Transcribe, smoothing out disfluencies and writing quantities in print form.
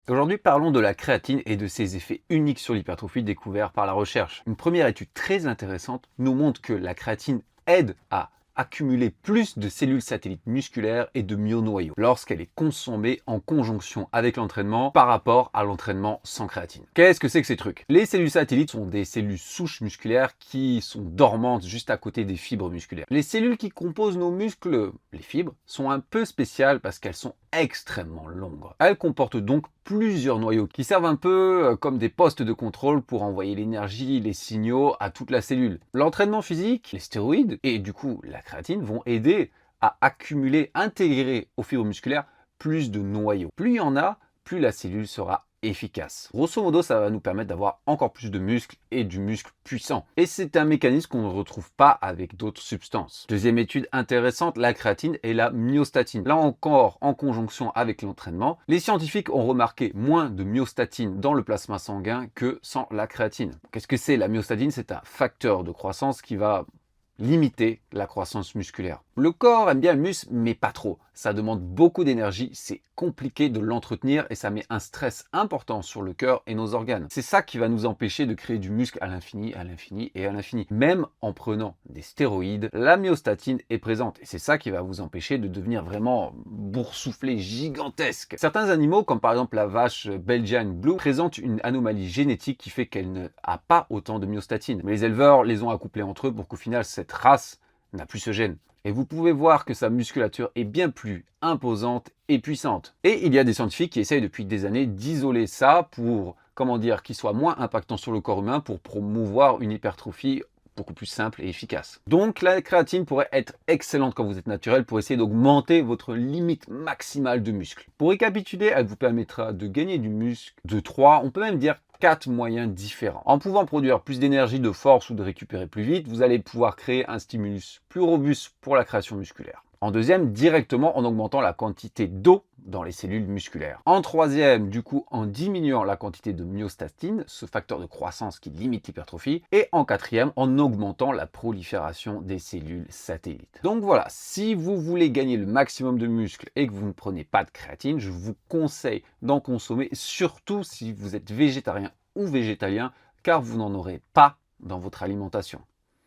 Aujourd'hui, parlons de la créatine et de ses effets uniques sur l'hypertrophie découverts par la recherche. Une première étude très intéressante nous montre que la créatine aide à accumuler plus de cellules satellites musculaires et de myonoyaux lorsqu'elle est consommée en conjonction avec l'entraînement par rapport à l'entraînement sans créatine. Qu'est-ce que c'est que ces trucs? Les cellules satellites sont des cellules souches musculaires qui sont dormantes juste à côté des fibres musculaires. Les cellules qui composent nos muscles, les fibres, sont un peu spéciales parce qu'elles sont extrêmement longues. Elles comportent donc plusieurs noyaux qui servent un peu comme des postes de contrôle pour envoyer l'énergie, les signaux à toute la cellule. L'entraînement physique, les stéroïdes et du coup la créatine vont aider à accumuler, intégrer aux fibres musculaires plus de noyaux. Plus il y en a, plus la cellule sera efficace. Grosso modo, ça va nous permettre d'avoir encore plus de muscles et du muscle puissant. Et c'est un mécanisme qu'on ne retrouve pas avec d'autres substances. Deuxième étude intéressante, la créatine et la myostatine. Là encore, en conjonction avec l'entraînement, les scientifiques ont remarqué moins de myostatine dans le plasma sanguin que sans la créatine. Qu'est-ce que c'est? La myostatine, c'est un facteur de croissance qui va limiter la croissance musculaire. Le corps aime bien le muscle, mais pas trop. Ça demande beaucoup d'énergie, c'est compliqué de l'entretenir et ça met un stress important sur le cœur et nos organes. C'est ça qui va nous empêcher de créer du muscle à l'infini, à l'infini et à l'infini. Même en prenant des stéroïdes, la myostatine est présente et c'est ça qui va vous empêcher de devenir vraiment boursouflé, gigantesque. Certains animaux, comme par exemple la vache Belgian Blue, présentent une anomalie génétique qui fait qu'elle n'a pas autant de myostatine. Mais les éleveurs les ont accouplés entre eux pour qu'au final cette race n'a plus ce gène. Et vous pouvez voir que sa musculature est bien plus imposante et puissante. Et il y a des scientifiques qui essayent depuis des années d'isoler ça pour, qu'il soit moins impactant sur le corps humain pour promouvoir une hypertrophie beaucoup plus simple et efficace. Donc la créatine pourrait être excellente quand vous êtes naturel pour essayer d'augmenter votre limite maximale de muscle. Pour récapituler, elle vous permettra de gagner du muscle de 3, on peut même dire 4 moyens différents. En pouvant produire plus d'énergie, de force ou de récupérer plus vite, vous allez pouvoir créer un stimulus plus robuste pour la création musculaire. En deuxième, directement en augmentant la quantité d'eau dans les cellules musculaires. En troisième, du coup, en diminuant la quantité de myostatine, ce facteur de croissance qui limite l'hypertrophie. Et en quatrième, en augmentant la prolifération des cellules satellites. Donc voilà, si vous voulez gagner le maximum de muscles et que vous ne prenez pas de créatine, je vous conseille d'en consommer, surtout si vous êtes végétarien ou végétalien, car vous n'en aurez pas dans votre alimentation.